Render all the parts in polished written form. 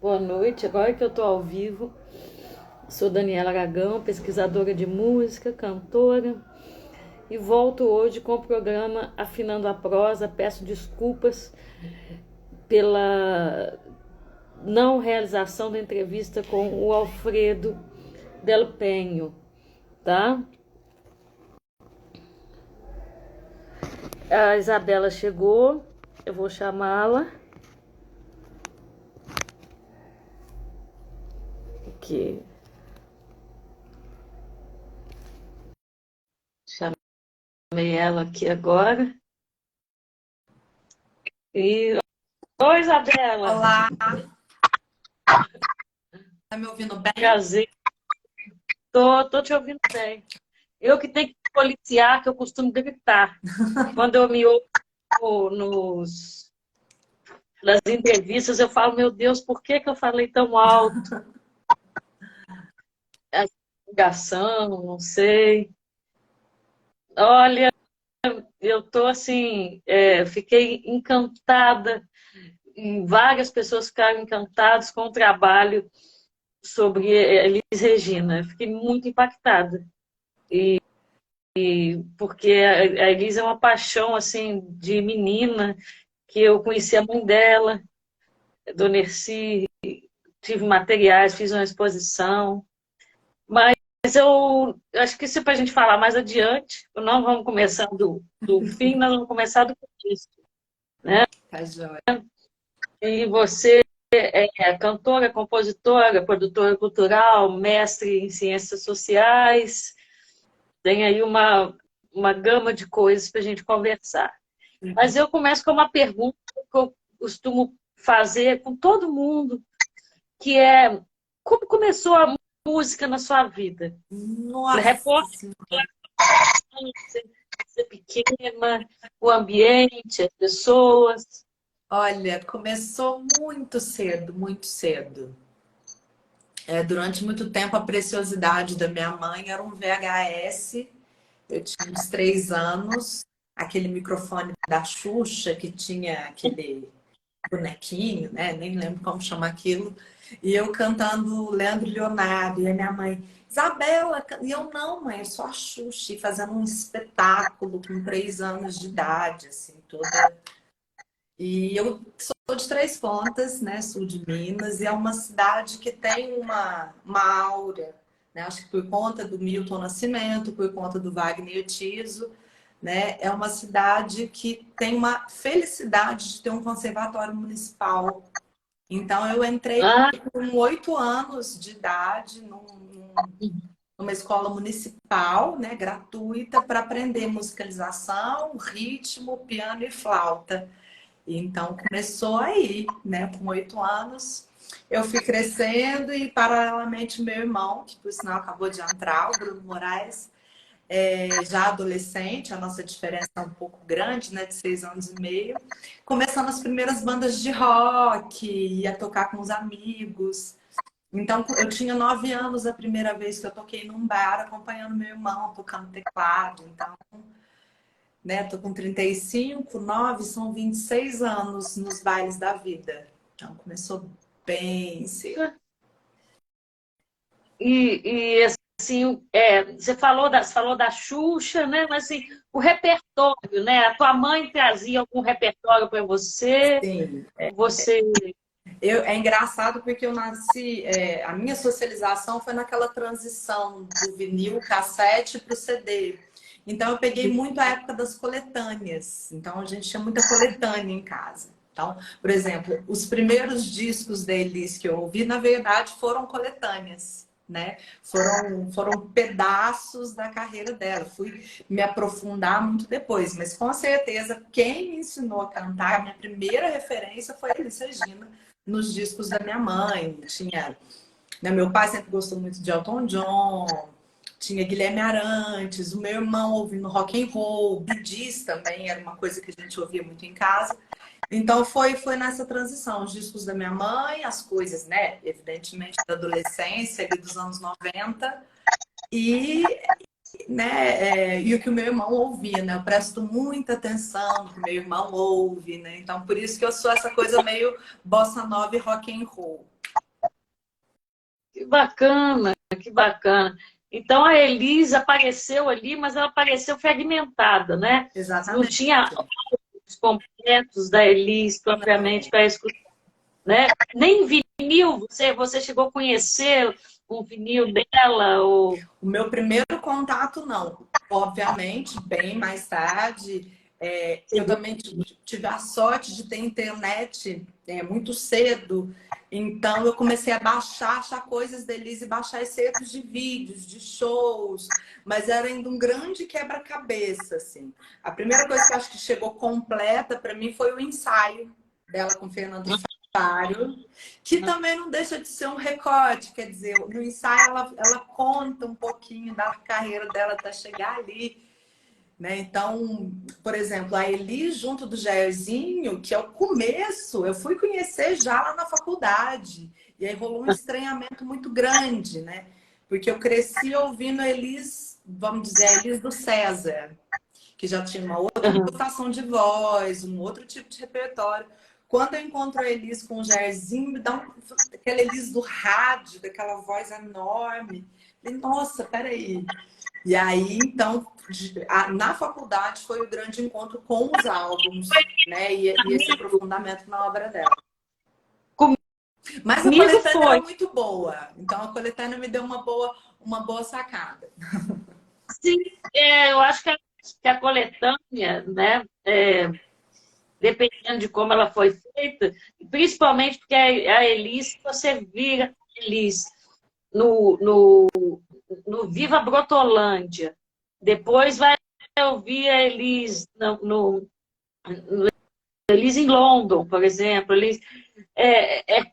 Boa noite, agora que eu estou ao vivo, sou Daniela Aragão, pesquisadora de música, cantora, e volto hoje com o programa Afinando a Prosa. Peço desculpas pela não realização da entrevista com o Alfredo Del Penho, tá? A Isabela chegou, eu vou chamá-la. Que chamei ela aqui agora. E oi, Isabela. Olá, tá me ouvindo bem? Prazer. Tô te ouvindo bem. Eu que tenho que policiar, que eu costumo gritar. Quando eu me ouço nas entrevistas, eu falo, meu Deus, por que que eu falei tão alto? A ligação, não sei. Olha, eu tô assim, fiquei encantada, e várias pessoas ficaram encantadas com o trabalho sobre Elis Regina. Fiquei muito impactada. Porque a Elis é uma paixão assim de menina, que eu conheci a mãe dela, Dona Erci, tive materiais, fiz uma exposição, mas eu acho que isso é para a gente falar mais adiante. Não vamos começar do fim, nós vamos começar do começo, né? Tá joia. E você é cantora, compositora, produtora cultural, mestre em ciências sociais, tem aí uma gama de coisas para a gente conversar. Mas eu começo com uma pergunta que eu costumo fazer com todo mundo, que é: como começou a música na sua vida? Nossa Reporte Senhora. ser pequena, o ambiente, as pessoas. Olha, começou muito cedo, muito cedo. Durante muito tempo, a preciosidade da minha mãe era um VHS. Eu tinha uns 3 anos, aquele microfone da Xuxa, que tinha aquele bonequinho, né? Nem lembro como chama aquilo. E eu cantando Leandro e Leonardo, e a minha mãe, Isabela, e eu não, mãe, eu sou a Xuxa, e fazendo um espetáculo com 3 anos de idade, assim, toda. E eu sou de Três Pontas, né? Sul de Minas, e é uma cidade que tem uma aura, né? Acho que por conta do Milton Nascimento, por conta do Wagner Tiso, né? É uma cidade que tem uma felicidade de ter um conservatório municipal. Então eu entrei Ah, com 8 anos de idade numa escola municipal, né? Gratuita, para aprender musicalização, ritmo, piano e flauta. Então começou aí, né? Com 8 anos, eu fui crescendo e paralelamente meu irmão, que por sinal acabou de entrar, o Bruno Moraes, já adolescente, a nossa diferença é um pouco grande, né? De 6 anos e meio, começando as primeiras bandas de rock, ia tocar com os amigos. Então eu tinha 9 anos a primeira vez que eu toquei num bar, acompanhando meu irmão tocando teclado. Então, né? Tô com 35, 9 são 26 anos nos bailes da vida. Então começou bem cedo. e assim, você falou da Xuxa, né? Mas assim, o repertório, né? A tua mãe trazia algum repertório para você? Sim. Você. É engraçado porque eu nasci, a minha socialização foi naquela transição do vinil, cassete para o CD. Então eu peguei muito a época das coletâneas. Então a gente tinha muita coletânea em casa. Então, por exemplo, os primeiros discos da Elis que eu ouvi, na verdade, foram coletâneas, né? Foram pedaços da carreira dela. Fui me aprofundar muito depois, mas com certeza quem me ensinou a cantar, a minha primeira referência foi a Elis Regina nos discos da minha mãe. Tinha, né, meu pai sempre gostou muito de Elton John, tinha Guilherme Arantes, o meu irmão ouvindo rock and roll, Bee Gees também era uma coisa que a gente ouvia muito em casa. Então foi nessa transição, os discos da minha mãe, as coisas, né, evidentemente da adolescência, ali dos anos 90, e, e o que o meu irmão ouvia, né? Eu presto muita atenção no que o meu irmão ouve, né? Então por isso que eu sou essa coisa meio bossa nova e rock and roll. Que bacana, que bacana. Então a Elis apareceu ali, mas ela apareceu fragmentada, né? Não Exatamente. tinha os completos da Elis propriamente para escutar, né? Nem vinil, você chegou a conhecer um vinil dela? Ou... O meu primeiro contato, não. Obviamente, bem mais tarde. Eu também tive a sorte de ter internet muito cedo. Então, eu comecei a achar coisas deles e baixar excertos de vídeos, de shows. Mas era ainda um grande quebra-cabeça, assim. A primeira coisa que eu acho que chegou completa para mim foi o ensaio dela com Fernando Fário, que também não deixa de ser um recorte, quer dizer, no ensaio ela conta um pouquinho da carreira dela até chegar ali, né? Então, por exemplo, a Elis junto do Jairzinho, que é o começo, eu fui conhecer já lá na faculdade, e aí rolou um estranhamento muito grande, né? Porque eu cresci ouvindo a Elis, vamos dizer, a Elis do César, que já tinha uma outra dotação de voz, um outro tipo de repertório. Quando eu encontro a Elis com o Jairzinho, me dá aquela Elis do rádio, daquela voz enorme. Falei, nossa, peraí. E aí, então, na faculdade foi o grande encontro com os álbuns, né? E esse aprofundamento na obra dela. Mas a Comigo coletânea foi. era muito boa. Então, a coletânea me deu uma boa sacada. Sim, eu acho que a coletânea, né? Dependendo de como ela foi feita, principalmente porque a Elis, você vira a Elis no Viva Brotolândia, depois vai ouvir a Elis no Elis em London, por exemplo. Elis,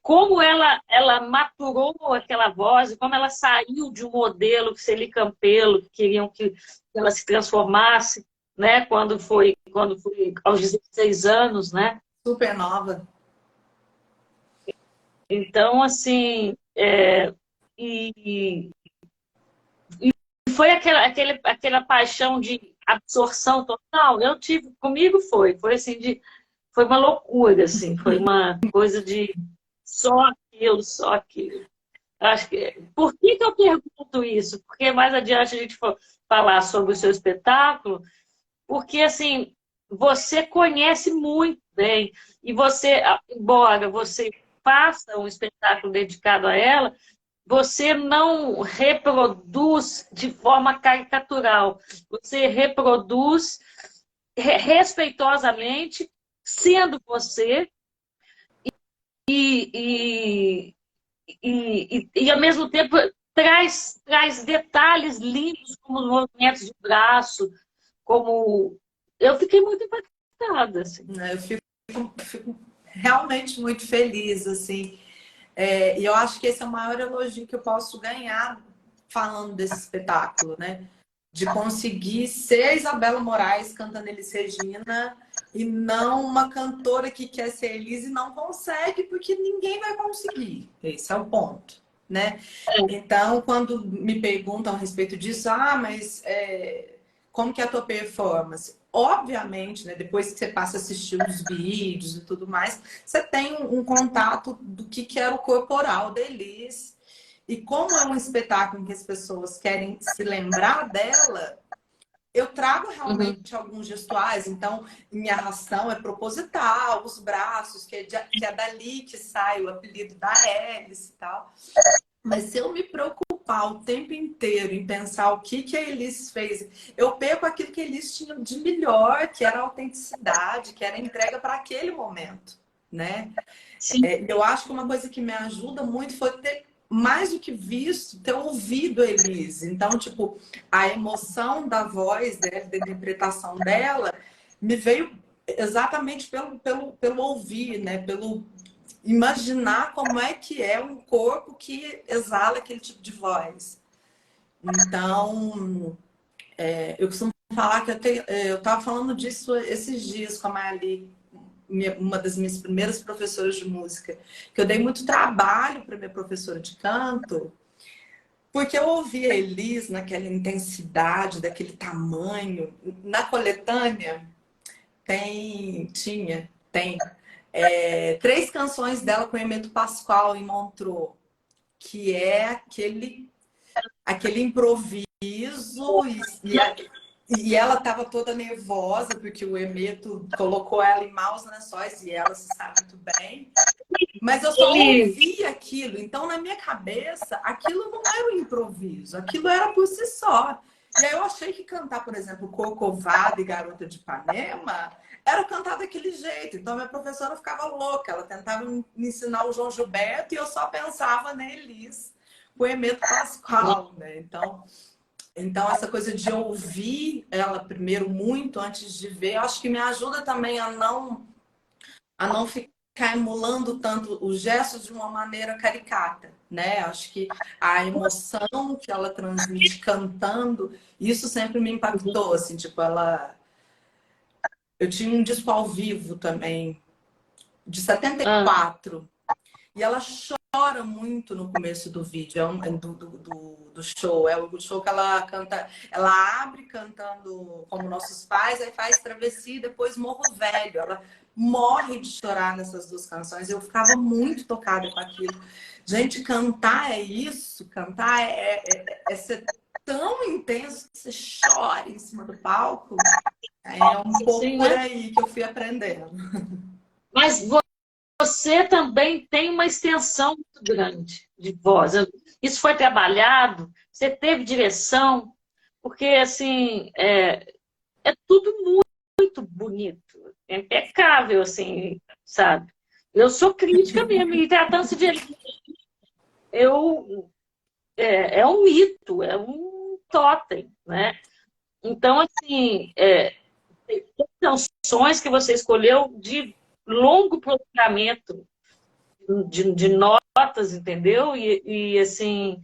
como ela maturou aquela voz, como ela saiu de um modelo que Celi Campelo, que queriam que ela se transformasse, né, quando foi aos 16 anos, né? Super nova. Então, assim, e foi aquela paixão de absorção total. Eu tive, comigo foi assim, foi uma loucura, assim, foi uma coisa de só aquilo, só aquilo. Acho por que eu pergunto isso? Porque mais adiante a gente for falar sobre o seu espetáculo, porque assim, você conhece muito bem, e você, embora você faça um espetáculo dedicado a ela, você não reproduz de forma caricatural. Você reproduz respeitosamente, sendo você, e, ao mesmo tempo traz detalhes lindos, como os movimentos de braço, como... Eu fiquei muito impactada. Assim. Eu fico realmente muito feliz, assim. E eu acho que esse é o maior elogio que eu posso ganhar falando desse espetáculo, né? De conseguir ser a Isabela Moraes cantando Elis Regina e não uma cantora que quer ser Elis e não consegue, porque ninguém vai conseguir. Esse é o ponto, né? Então, quando me perguntam a respeito disso, mas como que é a tua performance? Obviamente, né, depois que você passa a assistir os vídeos e tudo mais, você tem um contato do que era o corporal da Elis. E como é um espetáculo em que as pessoas querem se lembrar dela, eu trago realmente alguns gestuais. Então, minha arração é proposital, os braços, que é dali que sai o apelido da Hélice e tal. Mas se eu me preocupar o tempo inteiro em pensar o que a Elis fez, eu perco aquilo que a Elis tinha de melhor, que era a autenticidade, que era a entrega para aquele momento, né? Eu acho que uma coisa que me ajuda muito foi ter, mais do que visto, ter ouvido a Elis. Então, tipo, a emoção da voz dela, da interpretação dela, me veio exatamente pelo ouvir, né? Pelo imaginar como é que é um corpo que exala aquele tipo de voz. Então, eu costumo falar que eu estava falando disso esses dias com a Mali, uma das minhas primeiras professoras de música, que eu dei muito trabalho para minha professora de canto, porque eu ouvia a Elis naquela intensidade, daquele tamanho. Na coletânea, tem 3 canções dela com Hermeto Pascoal em Montreux. que é aquele improviso, e ela estava toda nervosa, porque o Hermeto colocou ela em maus lençóis, e ela se sabe muito bem. Mas eu só ouvi aquilo. Então, na minha cabeça, aquilo não era um improviso, aquilo era por si só. E aí eu achei que cantar, por exemplo, Corcovado e Garota de Ipanema era cantar daquele jeito. Então, minha professora ficava louca. Ela tentava me ensinar o João Gilberto e eu só pensava na Elis, o Hermeto Pascoal, né? Então, essa coisa de ouvir ela primeiro muito antes de ver, eu acho que me ajuda também a não ficar emulando tanto os gestos de uma maneira caricata, né? Acho que a emoção que ela transmite cantando, isso sempre me impactou, assim, tipo, eu tinha um disco ao vivo também, de 74, e ela chora muito no começo do vídeo, do show. É o show que ela canta, ela abre cantando Como Nossos Pais, aí faz Travessia e depois Morro Velho. Ela morre de chorar nessas duas canções. Eu ficava muito tocada com aquilo. Gente, cantar é isso, cantar é ser tão intenso que você chora em cima do palco. É um pouco por aí que eu fui aprendendo. Mas você também tem uma extensão muito grande de voz. Isso foi trabalhado? Você teve direção? Porque, assim, é tudo muito bonito. É impecável, assim, sabe? Eu sou crítica mesmo. E tratando-se de... É um mito, é um totem, né? Então, assim, tem canções que você escolheu de longo prolongamento, de notas, entendeu? Assim,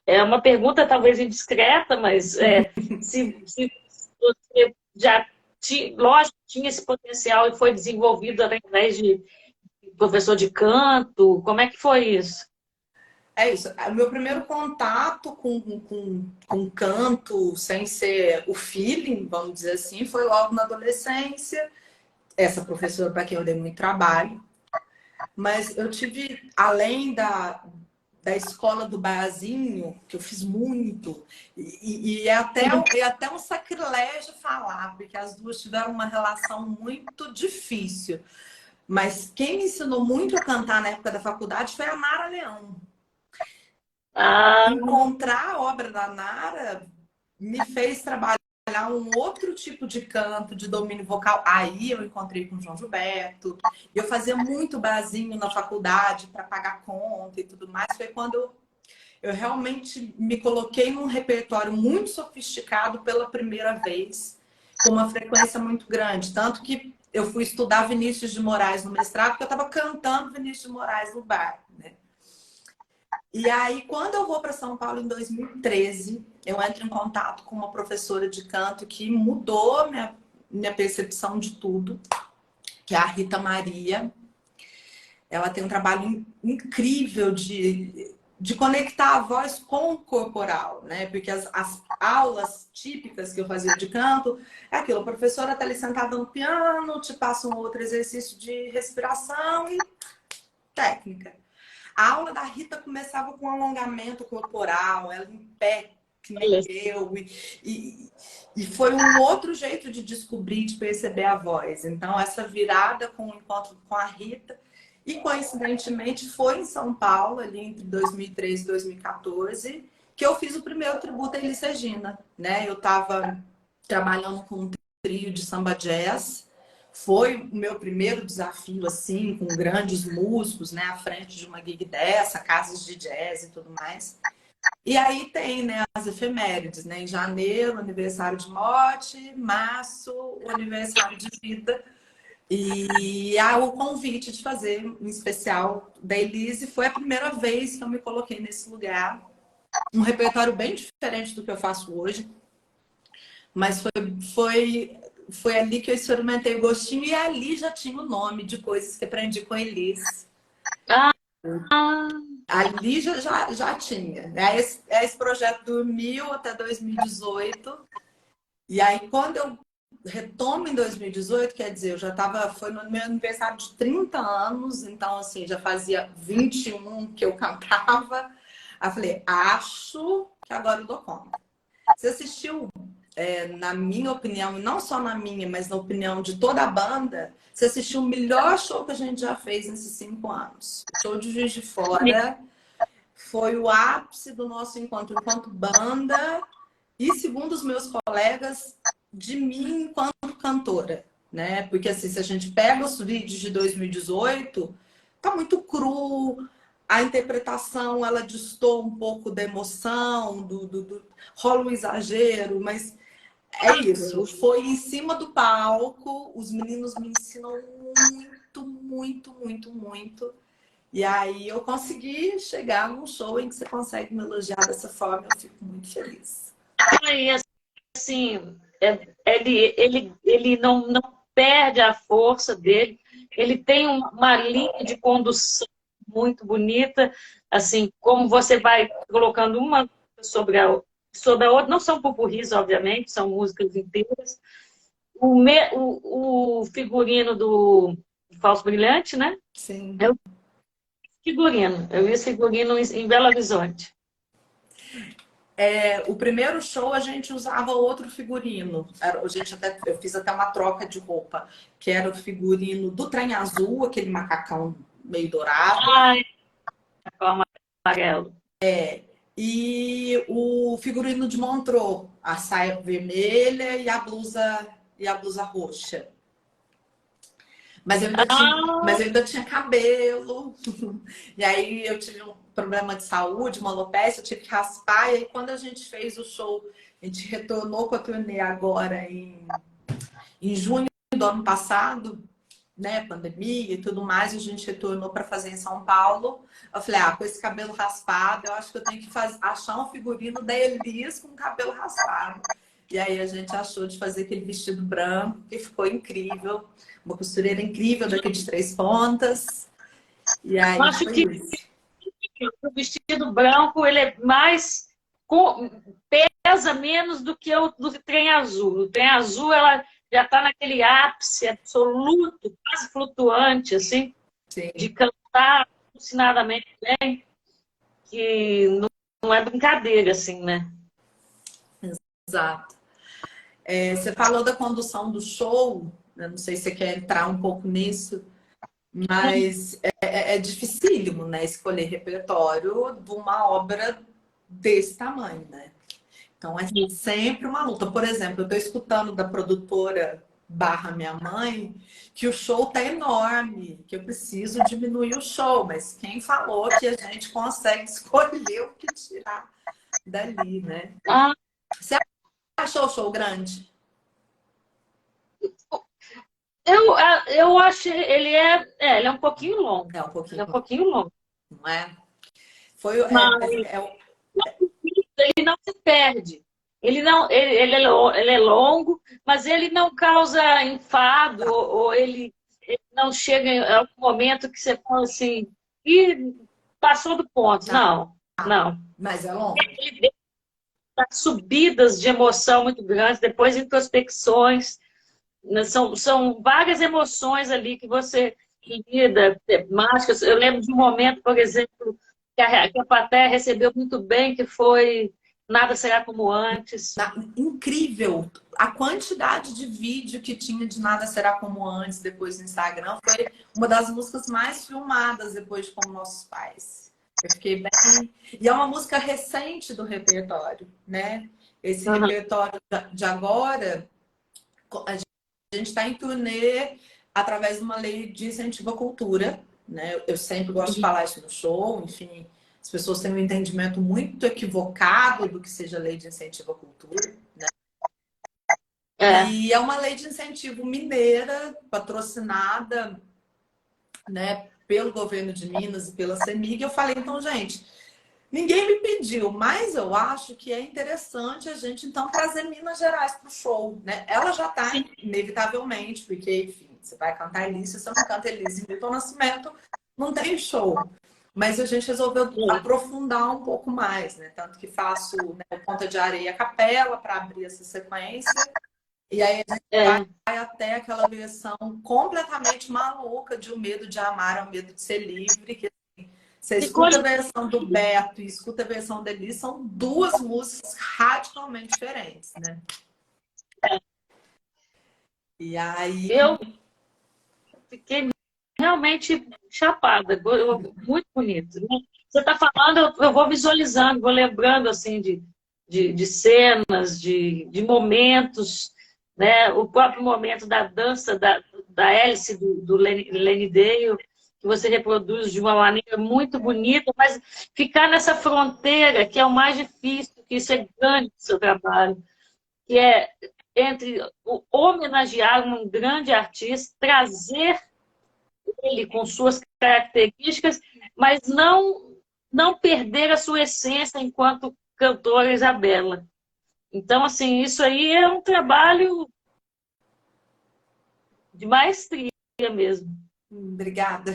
é uma pergunta talvez indiscreta, mas se você já lógico, tinha esse potencial e foi desenvolvido através de professor de canto, como é que foi isso? É isso. O meu primeiro contato com canto, sem ser o feeling, vamos dizer assim, foi logo na adolescência. Essa professora para quem eu dei muito trabalho. Mas eu tive, além da escola do barzinho, que eu fiz muito, e é até um sacrilégio falar, porque as duas tiveram uma relação muito difícil. Mas quem me ensinou muito a cantar na época da faculdade foi a Nara Leão. Encontrar a obra da Nara me fez trabalhar um outro tipo de canto, de domínio vocal. Aí eu encontrei com o João Gilberto. Eu fazia muito barzinho na faculdade para pagar conta e tudo mais. Foi quando eu realmente me coloquei num repertório muito sofisticado pela primeira vez, com uma frequência muito grande. Tanto que eu fui estudar Vinícius de Moraes no mestrado, porque eu estava cantando Vinícius de Moraes no bar, né? E aí, quando eu vou para São Paulo em 2013, eu entro em contato com uma professora de canto que mudou minha percepção de tudo, que é a Rita Maria. Ela tem um trabalho incrível de conectar a voz com o corporal, né? Porque as aulas típicas que eu fazia de canto é aquilo, a professora está ali sentada no piano, te passa um outro exercício de respiração e técnica. A aula da Rita começava com um alongamento corporal, ela em pé, que nem eu. E foi um outro jeito de descobrir, de perceber a voz. Então, essa virada com o encontro com a Rita. E, coincidentemente, foi em São Paulo, ali entre 2013 e 2014, que eu fiz o primeiro tributo a Elis Regina, né? Eu estava trabalhando com um trio de samba jazz. Foi o meu primeiro desafio, assim, com grandes músicos, né, à frente de uma gig dessa, casas de jazz e tudo mais. E aí tem, né, as efemérides, né? Em janeiro, aniversário de morte, março, o aniversário de vida. E há o convite de fazer um especial da Elise. Foi a primeira vez que eu me coloquei nesse lugar. Um repertório bem diferente do que eu faço hoje. Mas foi ali que eu experimentei o gostinho e ali já tinha o nome de coisas que aprendi com a Elis. Ali já tinha. Esse projeto dormiu até 2018. E aí, quando eu retomo em 2018, quer dizer, eu já estava... Foi no meu aniversário de 30 anos. Então, assim, já fazia 21 que eu cantava. Aí eu falei, acho que agora eu dou conta. Você assistiu, na minha opinião, não só na minha, mas na opinião de toda a banda, você assistiu o melhor show que a gente já fez nesses 5 anos. O show de Juiz de Fora foi o ápice do nosso encontro enquanto banda e, segundo os meus colegas, de mim enquanto cantora, né? Porque assim, se a gente pega os vídeos de 2018, tá muito cru, a interpretação ela destoa um pouco da emoção, rola um exagero, mas é isso. Foi em cima do palco, os meninos me ensinam muito, muito, muito, muito. E aí eu consegui chegar num show em que você consegue me elogiar dessa forma, eu fico muito feliz. E assim, ele não perde a força dele, ele tem uma linha de condução muito bonita, assim, como você vai colocando uma sobre a outra, não são popurris, obviamente, são músicas inteiras. O figurino do Falso Brilhante, né? Sim. Eu vi esse figurino em Belo Horizonte. O primeiro show a gente usava outro figurino. Eu fiz até uma troca de roupa, que era o figurino do Trem Azul, aquele macacão meio dourado. Ai, amarelo. E o figurino de Montreux, a saia vermelha e a blusa roxa. Mas eu ainda tinha cabelo. E aí eu tive um problema de saúde, uma alopecia, eu tive que raspar. E aí quando a gente fez o show, a gente retornou com a turnê agora em junho do ano passado, né, pandemia e tudo mais, a gente retornou para fazer em São Paulo. Eu falei, com esse cabelo raspado, eu acho que eu tenho que achar um figurino da Elis com cabelo raspado. E aí a gente achou de fazer aquele vestido branco, que ficou incrível. Uma costureira incrível daqui de 3 pontas. E aí eu acho que o vestido branco ele é mais pesa menos do que o do trem azul. O trem azul ela já está naquele ápice absoluto, quase flutuante, assim, Sim. de cantar alucinadamente bem, que não é brincadeira, assim, né? Exato. Você falou da condução do show, né? Não sei se você quer entrar um pouco nisso, mas é dificílimo, né? Escolher repertório de uma obra desse tamanho, né? Então é sempre uma luta. Por exemplo, eu estou escutando da produtora barra minha mãe que o show tá enorme, que eu preciso diminuir o show, mas quem falou que a gente consegue escolher o que tirar dali, né? Você achou o show grande? Eu achei, ele é um pouquinho longo. É um pouquinho. Ele é um pouquinho longo. Não é? Mas ele não se perde. Ele é longo, mas ele não causa enfado, ou ele não chega em algum momento que você fala assim, e passou do ponto. Não. Mas é longo. Ele dá subidas de emoção muito grandes, depois introspecções. São várias emoções ali que você lida, temáticas. Eu lembro de um momento, por exemplo, que a plateia recebeu muito bem, que foi Nada Será Como Antes. Incrível! A quantidade de vídeo que tinha de Nada Será Como Antes depois no Instagram foi uma das músicas mais filmadas depois de Como Nossos Pais. Eu fiquei bem... E é uma música recente do repertório, né? Esse repertório de agora, a gente está em turnê através de uma lei de incentivo à cultura, né? Eu sempre gosto de falar isso no show, enfim, as pessoas têm um entendimento muito equivocado do que seja lei de incentivo à cultura, né? E é uma lei de incentivo mineira, patrocinada, né, pelo governo de Minas e pela CEMIG. Eu falei, então, gente, ninguém me pediu, mas eu acho que é interessante a gente, então, trazer Minas Gerais para o show, né? Ela já está, inevitavelmente, porque, enfim, você vai cantar Elis, se você não canta Elis e Milton Nascimento, não tem show. Mas a gente resolveu aprofundar um pouco mais, né? Tanto que faço, né, Ponta de Areia a capela para abrir essa sequência. E aí a gente vai até aquela versão completamente maluca de O Medo de Amar ao Medo de Ser Livre, que Você Ficou escuta a versão do Beto e escuta a versão da Elis, são duas músicas radicalmente diferentes, né? E aí... Eu fiquei realmente chapada, muito bonito. Né? Você está falando, eu vou visualizando, vou lembrando assim de cenas, de momentos, né? O próprio momento da dança da Alice, do Lenny Dale, que você reproduz de uma maneira muito bonita, mas ficar nessa fronteira, que é o mais difícil, que isso é grande do seu trabalho, que é entre homenagear um grande artista, trazer ele com suas características, mas não perder a sua essência enquanto cantora Isabela. Então, assim, isso aí é um trabalho de maestria mesmo. Obrigada.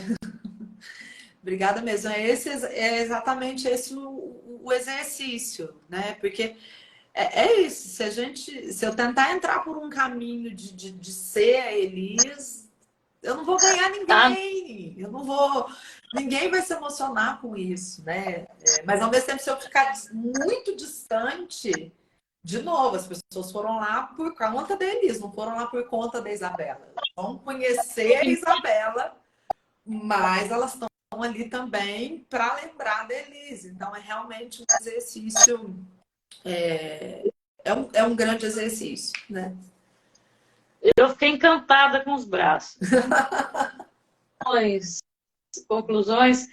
Obrigada mesmo. É exatamente esse o exercício, né? Porque é isso. Se eu tentar entrar por um caminho de ser a Elis, eu não vou ganhar Tá? ninguém. Eu não vou. Ninguém vai se emocionar com isso, né? Mas ao mesmo tempo, se eu ficar muito distante, de novo, as pessoas foram lá por conta da Elis, não foram lá por conta da Isabela. Vão conhecer a Isabela, mas elas estão ali também para lembrar da Elis. Então, é realmente um exercício, é um grande exercício, né? Eu fiquei encantada com os braços. Conclusões,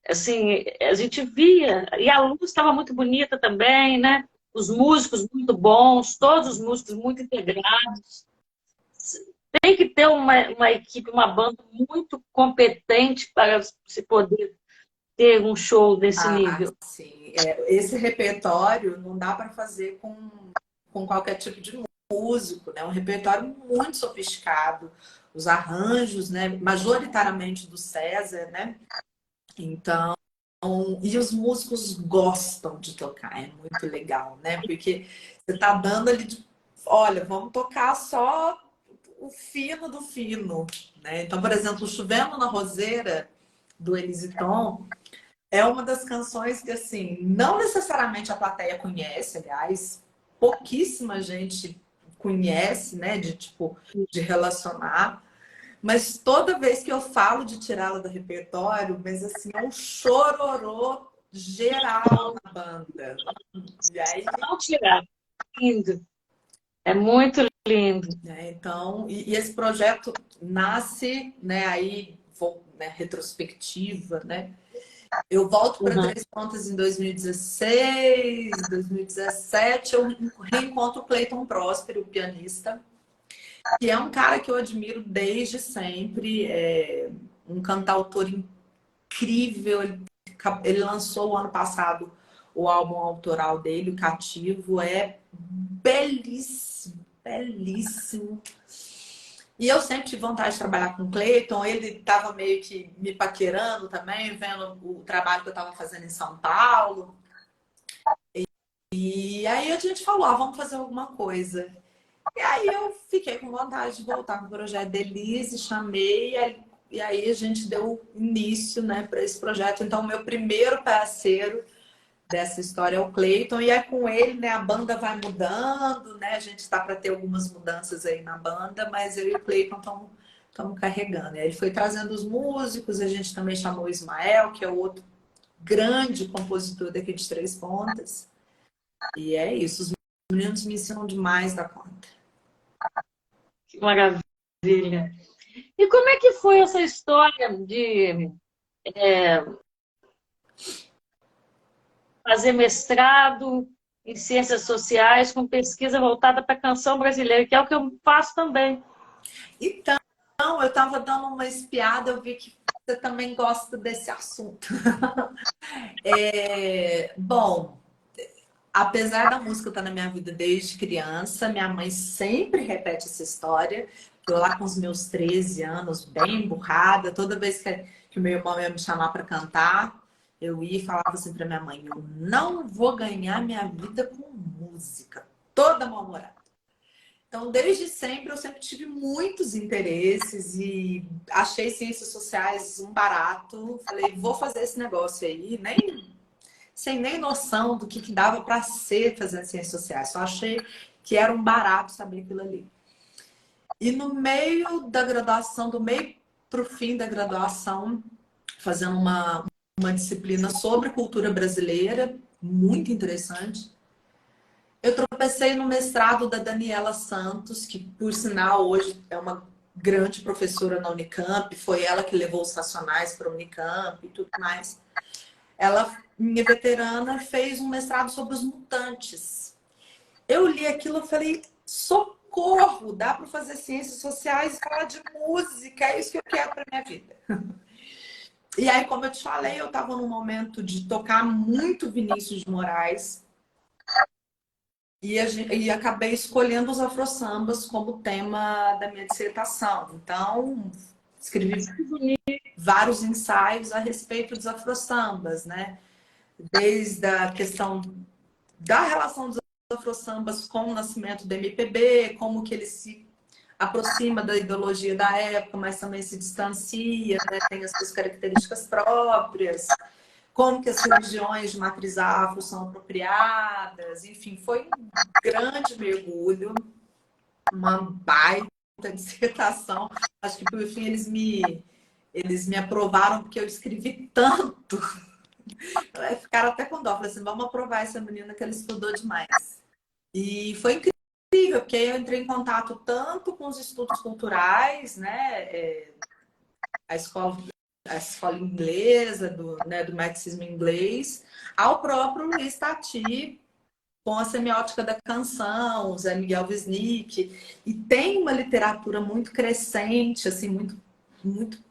assim, a gente via, e a luz estava muito bonita também, né? Os músicos muito bons, todos os músicos muito integrados. Tem que ter uma equipe, uma banda muito competente para se poder ter um show desse nível. Sim. Esse repertório não dá para fazer com qualquer tipo de músico, né? É um repertório muito sofisticado. Os arranjos, né? Majoritariamente do César, né? Então, e os músicos gostam de tocar, é muito legal, né? Porque você tá dando ali olha, vamos tocar só o fino do fino, né? Então, por exemplo, Chovendo na Roseira, do Elis Tom, é uma das canções que, assim, não necessariamente a plateia conhece, aliás, pouquíssima gente conhece, né? De relacionar. Mas toda vez que eu falo de tirá-la do repertório, mas assim, é um chororô geral na banda. E aí, Não tirar. Lindo. É muito lindo. né, então, e esse projeto nasce, né, aí, né, retrospectiva, né? Eu volto para Uhum. Três Pontas em 2016, 2017, eu reencontro o Cleiton Próspero, o pianista, que é um cara que eu admiro desde sempre, é um cantautor incrível. Ele lançou o ano passado o álbum autoral dele, o Cativo, é belíssimo, belíssimo. E eu sempre tive vontade de trabalhar com o Cleiton, ele estava meio que me paquerando também, vendo o trabalho que eu estava fazendo em São Paulo. E aí a gente falou, vamos fazer alguma coisa. E aí eu fiquei com vontade de voltar com o projeto de Elise, chamei, e aí a gente deu início, né, para esse projeto. Então, o meu primeiro parceiro dessa história é o Cleiton, e é com ele, né, a banda vai mudando, né, a gente está para ter algumas mudanças aí na banda, mas eu e o Cleiton estamos carregando. E aí ele foi trazendo os músicos, a gente também chamou o Ismael, que é o outro grande compositor daqui de Três Pontas. E é isso, os meninos me ensinam demais da conta. Que maravilha. E como é que foi essa história de fazer mestrado em ciências sociais com pesquisa voltada para a canção brasileira, que é o que eu faço também? Então, eu estava dando uma espiada, eu vi que você também gosta desse assunto. Bom, apesar da música estar na minha vida desde criança, minha mãe sempre repete essa história. Eu lá com os meus 13 anos, bem burrada, toda vez que o meu irmão ia me chamar para cantar, eu ia e falava assim para minha mãe: eu não vou ganhar minha vida com música, toda mal-humorada. Então, desde sempre, eu sempre tive muitos interesses e achei ciências sociais um barato. Falei, vou fazer esse negócio aí, sem nem noção do que dava para ser fazer ciências sociais. Só achei que era um barato saber aquilo ali. E no meio da graduação, do meio para o fim da graduação, fazendo uma disciplina sobre cultura brasileira, muito interessante. Eu tropecei no mestrado da Daniela Santos, que, por sinal, hoje é uma grande professora na Unicamp. Foi ela que levou os Racionais para a Unicamp e tudo mais. Ela, minha veterana, fez um mestrado sobre os mutantes. Eu li aquilo e falei, socorro, dá para fazer ciências sociais e falar de música, é isso que eu quero para minha vida. E aí, como eu te falei, eu estava num momento de tocar muito Vinícius de Moraes e acabei escolhendo os afro-sambas como tema da minha dissertação. Então, escrevi vários ensaios a respeito dos afro-sambas, né? Desde a questão da relação dos afro-sambas com o nascimento do MPB, como que ele se aproxima da ideologia da época, mas também se distancia, né? Tem as suas características próprias, como que as religiões de matriz afro são apropriadas, enfim, foi um grande mergulho, uma baita dissertação. Acho que por fim eles me aprovaram porque eu escrevi tanto. Ficaram até com dó, falaram assim, vamos aprovar essa menina que ela estudou demais. E foi incrível, porque eu entrei em contato tanto com os estudos culturais, né? A escola inglesa, do marxismo inglês, ao próprio Luiz Tati, com a semiótica da canção, o Zé Miguel Wisnik. E tem uma literatura muito crescente, assim, muito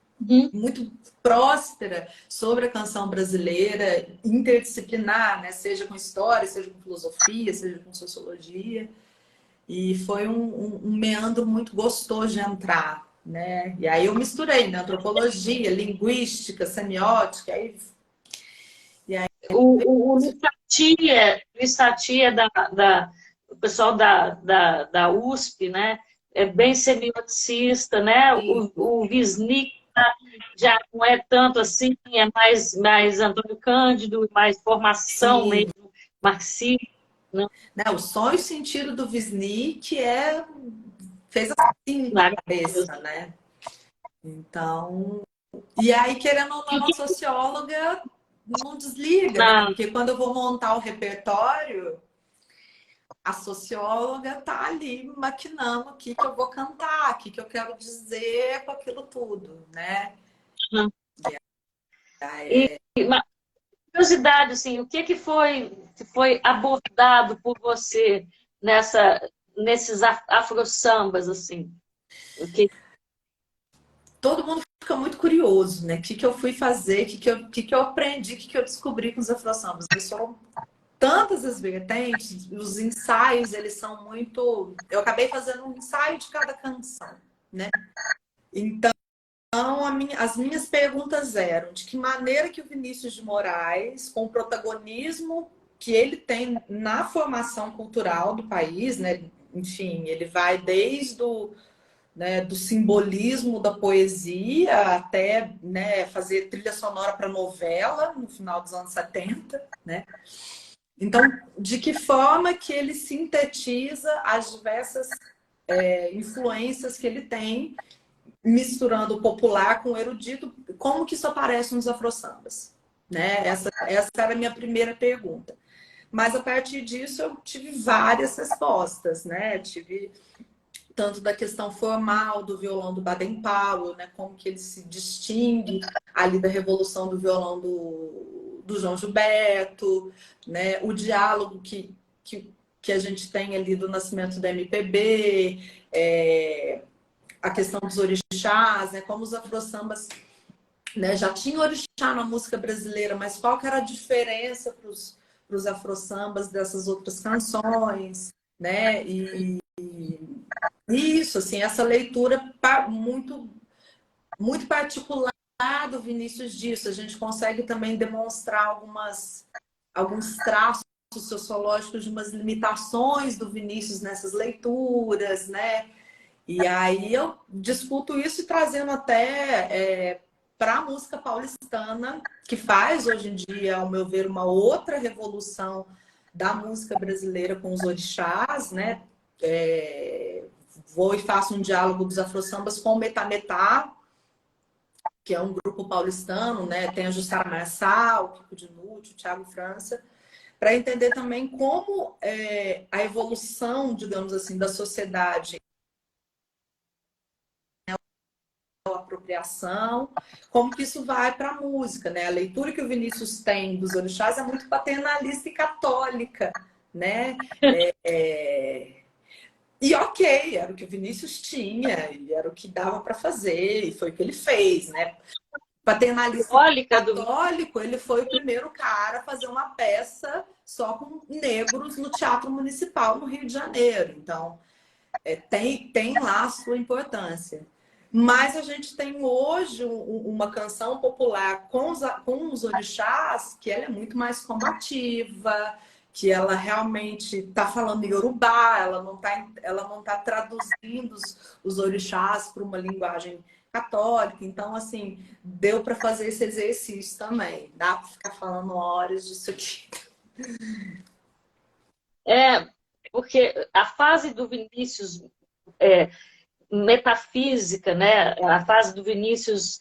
próspera sobre a canção brasileira, interdisciplinar, né? Seja com história, seja com filosofia, seja com sociologia. E foi um meandro muito gostoso de entrar, né? E aí eu misturei, né? Antropologia, linguística, semiótica. O Luiz Tati é o pessoal da USP, né? É bem semioticista, né? O Wisnik já não é tanto assim, é mais Antônio Cândido, mais formação Sim. mesmo, marxista. Não, o som e sentido do Wisnik fez assim na cabeça, né? Então, e aí, querendo ou não, a socióloga não desliga, né? Porque quando eu vou montar o repertório, a socióloga tá ali maquinando o que eu vou cantar, o que eu quero dizer com aquilo tudo, né? E uma curiosidade, assim, o que foi abordado por você nesses afro-sambas, assim? Todo mundo fica muito curioso, né? O que eu fui fazer, o que eu aprendi, o que eu descobri com os afro-sambas. São tantas as vertentes, os ensaios, eles são muito... Eu acabei fazendo um ensaio de cada canção, né? Então, as minhas perguntas eram de que maneira que o Vinícius de Moraes, com o protagonismo que ele tem na formação cultural do país, né? Enfim, ele vai desde do simbolismo da poesia até, né, fazer trilha sonora para novela no final dos anos 70, né? Então, de que forma que ele sintetiza as diversas influências que ele tem, misturando o popular com o erudito, como que isso aparece nos afro-sambas? Né? Essa era a minha primeira pergunta. Mas, a partir disso, eu tive várias respostas, né? Tive tanto da questão formal do violão do Baden-Powell, né? Como que ele se distingue ali da revolução do violão do João Gilberto, né? O diálogo que a gente tem ali do nascimento da MPB, a questão dos orixás, né? Como os afro-sambas, né, já tinham orixá na música brasileira, mas qual que era a diferença para os afro-sambas dessas outras canções, né? E isso, assim, essa leitura muito, muito particular do Vinícius disso. A gente consegue também demonstrar alguns traços sociológico de umas limitações do Vinícius nessas leituras, né? E aí eu discuto isso e trazendo até para a música paulistana, que faz hoje em dia, ao meu ver, uma outra revolução da música brasileira com os orixás, né? Vou e faço um diálogo dos afro-sambas com o Metametá, que é um grupo paulistano, né? Tem a Jussara Marçal, o Kiko Dinucci, o Thiago França, para entender também como a evolução, digamos assim, da sociedade, a apropriação, como que isso vai para a música, né? A leitura que o Vinícius tem dos orixás é muito paternalista e católica, né? E ok, era o que o Vinícius tinha, e era o que dava para fazer, e foi o que ele fez, né? Paternalista católico, ele foi o primeiro cara a fazer uma peça só com negros no Teatro Municipal no Rio de Janeiro. Então, tem lá a sua importância. Mas a gente tem hoje uma canção popular com os orixás que ela é muito mais combativa, que ela realmente está falando Yorubá, ela não tá traduzindo os orixás para uma linguagem católica. Então, assim, deu para fazer esse exercício também. Dá para ficar falando horas disso aqui. Porque a fase do Vinícius metafísica, né? A fase do Vinícius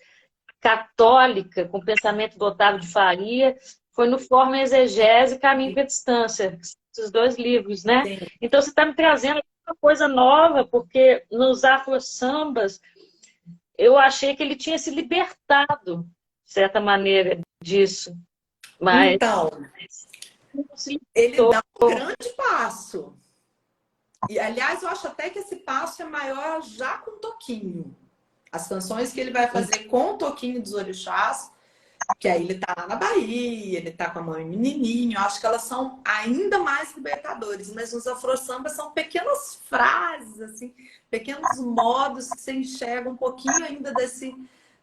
católica, com pensamento do Otávio de Faria, foi no Forma Exegese e Caminho para a Distância, esses dois livros, né? Sim. Então você está me trazendo uma coisa nova, porque nos afro-sambas eu achei que ele tinha se libertado, de certa maneira, disso. Mas então, ele dá um grande passo. E, aliás, eu acho até que esse passo é maior já com o Toquinho. As canções que ele vai fazer com o Toquinho dos Orixás, que aí ele tá lá na Bahia, ele tá com a mãe menininho, eu acho que elas são ainda mais libertadores, mas nos afro-sambas são pequenas frases, assim, pequenos modos que você enxerga um pouquinho ainda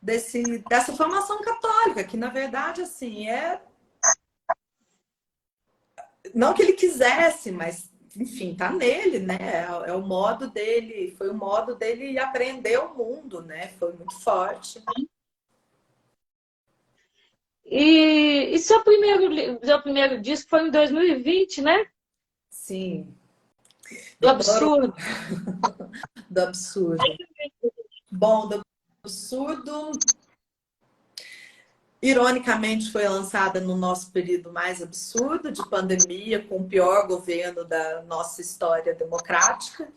dessa formação católica, que na verdade, assim, não que ele quisesse, mas enfim, tá nele, né? É o modo dele, foi o modo dele aprender o mundo, né? Foi muito forte. E seu primeiro disco foi em 2020, né? Sim. Do absurdo. Do absurdo. Bom, do absurdo, ironicamente, foi lançada no nosso período mais absurdo de pandemia, com o pior governo da nossa história democrática.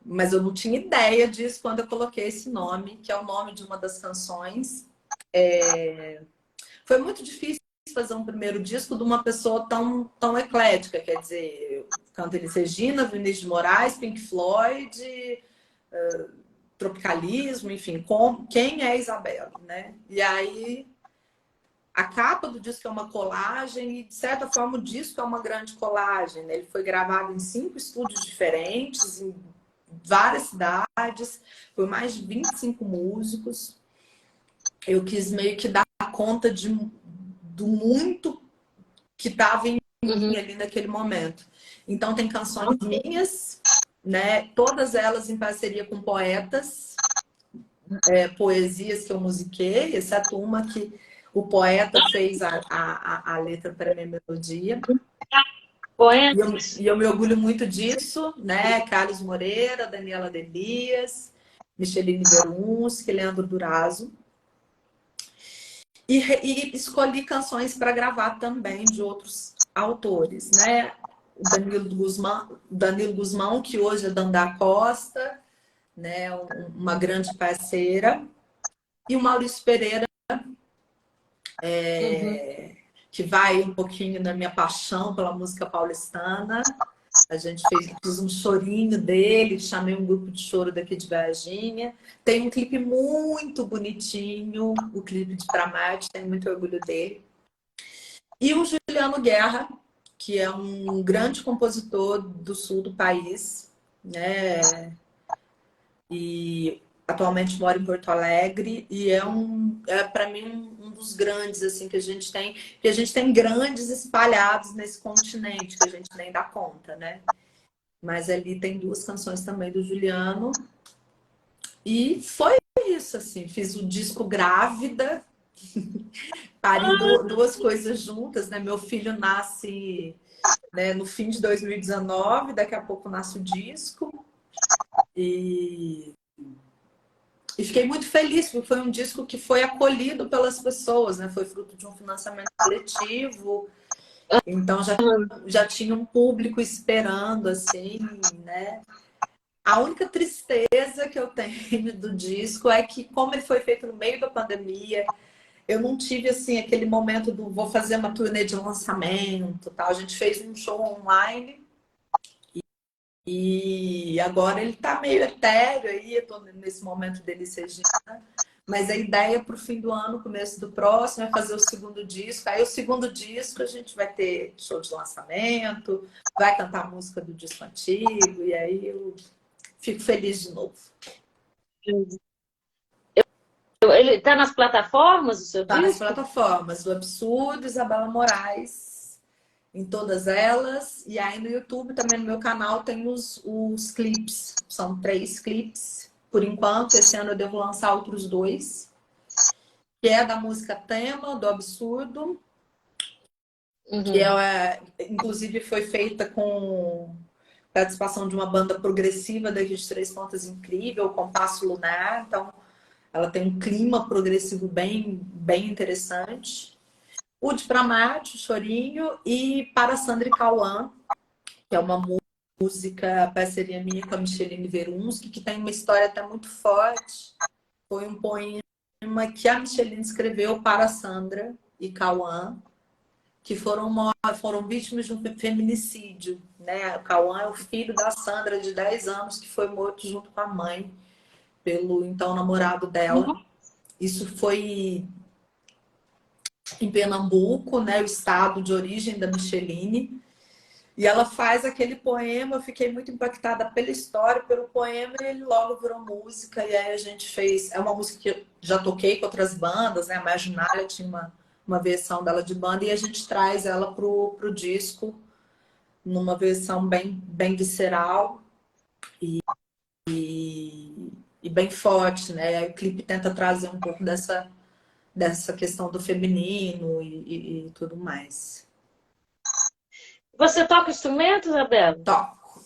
Mas eu não tinha ideia disso quando eu coloquei esse nome, que é o nome de uma das canções. Foi muito difícil fazer um primeiro disco de uma pessoa tão eclética, quer dizer, eu canto Elis Regina, Vinícius de Moraes, Pink Floyd, Tropicalismo, enfim, quem é Isabela, né? E aí a capa do disco é uma colagem e, de certa forma, o disco é uma grande colagem, né? Ele foi gravado em 5 estúdios diferentes, em várias cidades, por mais de 25 músicos. Eu quis meio que dar conta do muito que estava em mim ali naquele momento. Então tem canções minhas, né? Todas elas em parceria com poetas, poesias que eu musiquei, exceto uma que o poeta fez a letra para a minha melodia. E eu me orgulho muito disso, né? Carlos Moreira, Daniela Delias, Micheline Verunski, Leandro Durazo. E escolhi canções para gravar também de outros autores, né? O Danilo Guzmão, que hoje é Dandá Costa, né? Uma grande parceira. E o Maurício Pereira, que vai um pouquinho na minha paixão pela música paulistana. A gente fiz um chorinho dele, chamei um grupo de choro daqui de Varginha. Tem um clipe muito bonitinho, o clipe de Pra Marte, tenho muito orgulho dele. E o Juliano Guerra, que é um grande compositor do sul do país, né? E atualmente moro em Porto Alegre e é para mim um dos grandes assim que a gente tem grandes espalhados nesse continente que a gente nem dá conta, né? Mas ali tem duas canções também do Juliano e foi isso assim, fiz o disco grávida, pari duas coisas juntas, né? Meu filho nasce, né, no fim de 2019, daqui a pouco nasce o disco e fiquei muito feliz, porque foi um disco que foi acolhido pelas pessoas, né? Foi fruto de um financiamento coletivo. Então já tinha um público esperando, assim, né? A única tristeza que eu tenho do disco é que, como ele foi feito no meio da pandemia, eu não tive, assim, aquele momento do vou fazer uma turnê de lançamento, tal. A gente fez um show online e agora ele tá meio etéreo aí, eu tô nesse momento dele Regina. Mas a ideia para o fim do ano, começo do próximo, é fazer o segundo disco. Aí o segundo disco a gente vai ter show de lançamento, vai cantar a música do disco antigo, e aí eu fico feliz de novo. Ele está nas plataformas, o seu Tá nas disco? plataformas do Absurdo, Isabela Moraes, em todas elas. E aí no YouTube, também no meu canal, tem os clipes. São 3 clipes. Por enquanto, esse ano eu devo lançar outros 2. Que é da música tema, do Absurdo. Que inclusive foi feita com participação de uma banda progressiva daqui de Três Pontas incrível, o Compasso Lunar. Então, ela tem um clima progressivo bem interessante. O de Pra Marte, o Chorinho, e Para Sandra e Cauã, que é uma música, parceria minha com a Micheline Verunski, que tem uma história até muito forte. Foi um poema que a Micheline escreveu para a Sandra e Cauã, que foram vítimas de um feminicídio, né? O Cauã é o filho da Sandra, de 10 anos, que foi morto junto com a mãe pelo então namorado dela. Isso foi em Pernambuco, né? O estado de origem da Micheline. E ela faz aquele poema, eu fiquei muito impactada pela história, pelo poema, e ele logo virou música, e aí a gente fez... É uma música que eu já toquei com outras bandas, né? A Marginália tinha uma versão dela de banda, e a gente traz ela pro disco, numa versão bem visceral e bem forte, né? O clipe tenta trazer um pouco dessa questão do feminino e tudo mais. Você toca instrumento, Isabela? Toco.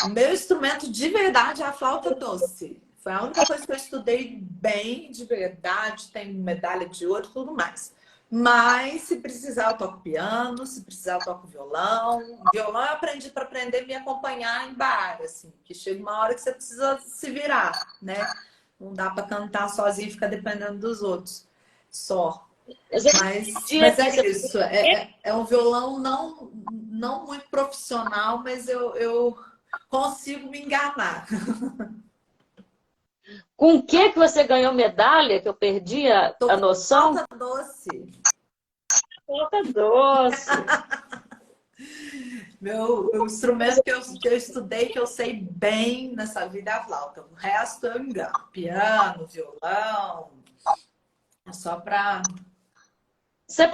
O meu instrumento de verdade é a flauta doce. Foi a única coisa que eu estudei bem de verdade, tem medalha de ouro e tudo mais. Mas se precisar eu toco piano, se precisar eu toco violão. Violão eu aprendi para aprender a me acompanhar em bar, assim, que chega uma hora que você precisa se virar, né? Não dá para cantar sozinho e ficar dependendo dos outros. Só. Mas é isso. É um violão não muito profissional, mas eu consigo me enganar. Com o que você ganhou medalha? Que eu perdi a Tô noção? flauta doce. Flauta doce. O instrumento que eu estudei, que eu sei bem nessa vida é a flauta. O resto eu engano. Piano, violão. É só para... Você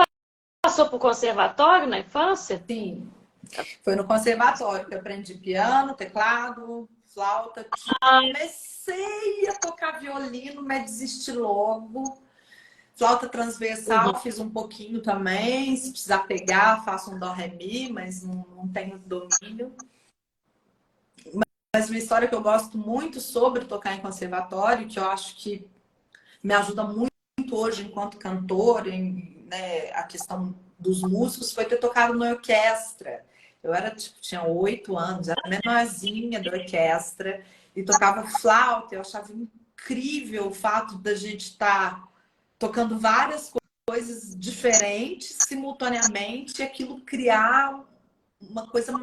passou por conservatório na infância? Sim. Foi no conservatório que eu aprendi piano, teclado, flauta. Comecei a tocar violino, mas desisti logo. Flauta transversal, fiz um pouquinho também. Se precisar pegar, faço um dó, ré, mi, mas não tenho domínio. Mas uma história que eu gosto muito sobre tocar em conservatório, que eu acho que me ajuda muito hoje enquanto cantora, né, a questão dos músicos, foi ter tocado na orquestra. Eu tinha 8 anos, era a menorzinha da orquestra e tocava flauta. Eu achava incrível o fato da gente estar tocando várias coisas diferentes simultaneamente e aquilo criar uma coisa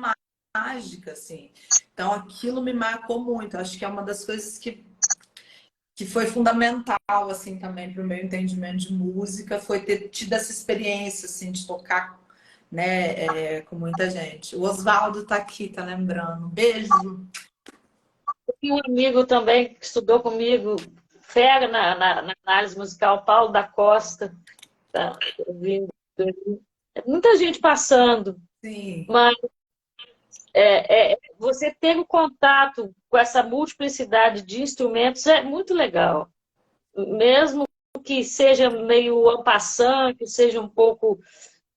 mágica, assim. Então, aquilo me marcou muito. Acho que é uma das coisas que foi fundamental, assim, também para o meu entendimento de música, foi ter tido essa experiência, assim, de tocar, né, com muita gente. O Oswaldo tá aqui, tá lembrando. Beijo! um amigo também que estudou comigo, fera na análise musical, Paulo da Costa, tá ouvindo. Muita gente passando, Sim, mas você ter o contato com essa multiplicidade de instrumentos é muito legal. Mesmo que seja meio en passant, que seja um pouco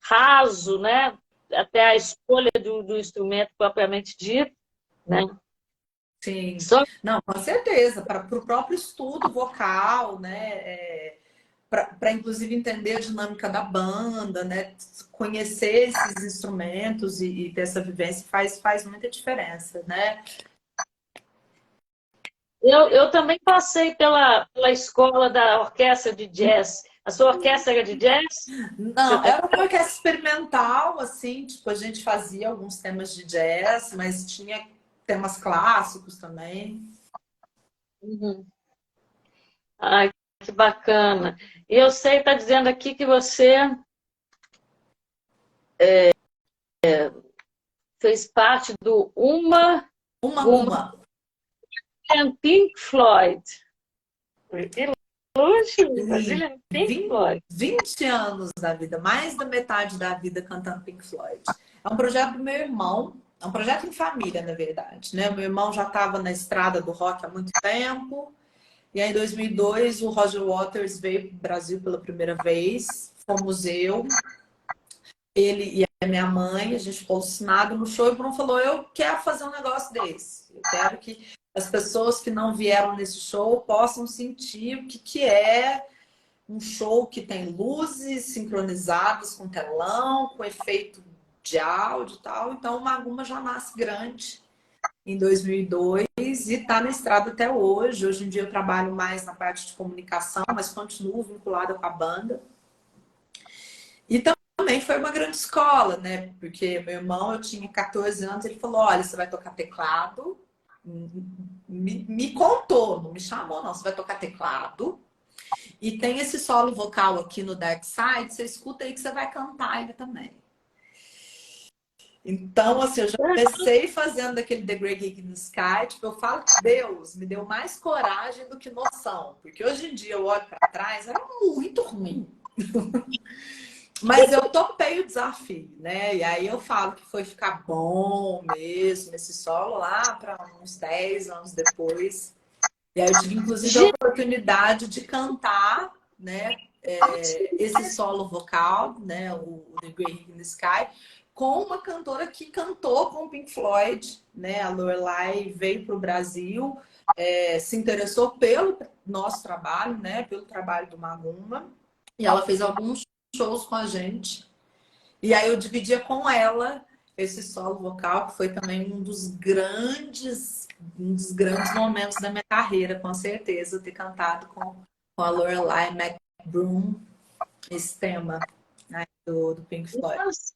raso, né? Até a escolha do instrumento propriamente dito, né? sim. Só Não, com certeza, para o próprio estudo vocal, né? Para inclusive entender a dinâmica da banda, né? Conhecer esses instrumentos e ter essa vivência faz muita diferença, né? eu também passei pela escola da orquestra de jazz. A sua orquestra era de jazz? Você Não, tá... era uma orquestra experimental, assim, tipo, a gente fazia alguns temas de jazz, mas tinha temas clássicos também. Uhum. Ai, que bacana. E eu sei, está dizendo aqui que você fez parte do Uma Uma. Pink Floyd. Que luxo! E Brasília Pink Floyd. 20 anos da vida, mais da metade da vida cantando Pink Floyd. É um projeto do meu irmão, é um projeto em família, na verdade, né? Meu irmão já estava na estrada do rock há muito tempo, e aí em 2002 o Roger Waters veio para o Brasil pela primeira vez, fomos ele e a minha mãe, a gente ficou alucinado no show e o Bruno falou, eu quero fazer um negócio desse, eu quero que as pessoas que não vieram nesse show possam sentir o que é um show que tem luzes sincronizadas com telão, com efeito de áudio e tal. Então, o Maguma já nasce grande em 2002 e está na estrada até hoje. Hoje em dia eu trabalho mais na parte de comunicação, mas continuo vinculada com a banda. E também foi uma grande escola, né? Porque meu irmão, eu tinha 14 anos, ele falou, olha, você vai tocar teclado. Me contou, não me chamou não, você vai tocar teclado. E tem esse solo vocal aqui no Dark Side, você escuta aí que você vai cantar ele também. Então, assim, eu já comecei fazendo aquele The Great Gig in the Sky, tipo, eu falo que Deus me deu mais coragem do que noção, porque hoje em dia eu olho para trás, era muito ruim. Mas eu topei o desafio, né? E aí eu falo que foi ficar bom mesmo esse solo lá para uns 10 anos depois. E aí eu tive, inclusive, a Gente, oportunidade de cantar, né, esse solo vocal, né, o The Great Gig in the Sky, com uma cantora que cantou com o Pink Floyd, né, a Lorelai veio para o Brasil, se interessou pelo nosso trabalho, né, pelo trabalho do Maguma, e ela fez alguns shows com a gente. E aí eu dividia com ela esse solo vocal, que foi também um dos grandes momentos da minha carreira, com certeza, ter cantado com a Lorelai McBroom esse tema, né, do Pink Floyd. nossa,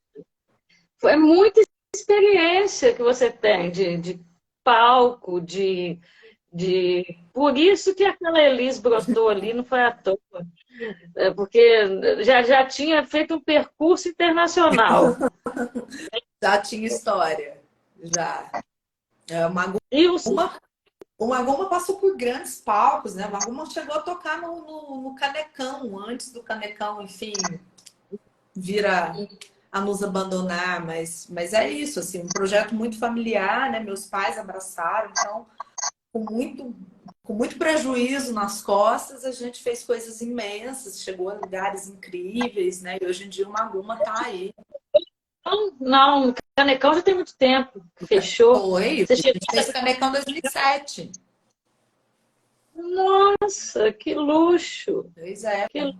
foi muita experiência que você tem de palco, Por isso que aquela Elis brotou ali, não foi à toa. Porque já tinha feito um percurso internacional. Já tinha história, já. E o O Maguma passou por grandes palcos, né? O Maguma chegou a tocar no Canecão, antes do Canecão, enfim, vira a nos abandonar, mas é isso, assim, um projeto muito familiar, né? Meus pais abraçaram, então, com muito, com muito prejuízo nas costas, a gente fez coisas imensas, chegou a lugares incríveis, né? E hoje em dia o Maguma tá aí. não, o Canecão já tem muito tempo que fechou. Foi, Você a chegou... gente fez Canecão 2007. Nossa, que luxo! Pois é. Que...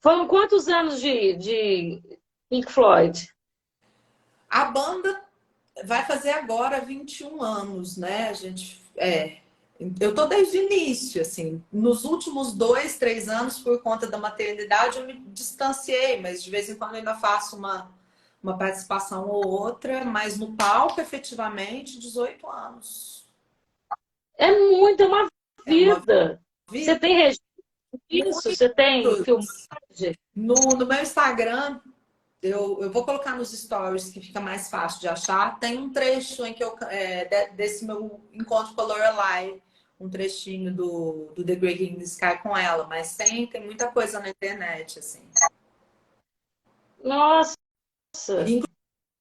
Foram quantos anos de Pink Floyd? A banda vai fazer agora 21 anos, né? A gente eu tô desde o início, assim. Nos últimos 2, 3 anos, por conta da maternidade, eu me distanciei, mas de vez em quando eu ainda faço uma participação ou outra, mas no palco, efetivamente, 18 anos. É uma É uma vida. Você vida. tem registro disso? Você tem filmagem? No meu Instagram, eu vou colocar nos stories que fica mais fácil de achar. Tem um trecho em que desse meu encontro com a Lorelai, um trechinho do The Great in the Sky com ela, mas tem muita coisa na internet, assim. Nossa!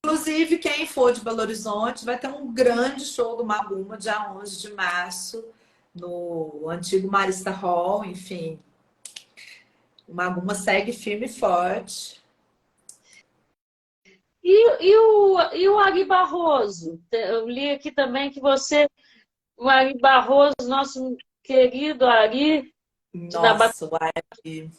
Inclusive, quem for de Belo Horizonte vai ter um grande show do Maguma, dia 11 de março, no antigo Marista Hall, enfim. O Maguma segue firme e forte. E o Ari Barroso? Eu li aqui também que você, o Ari Barroso, nosso querido Ari, da Nossa, o Ari.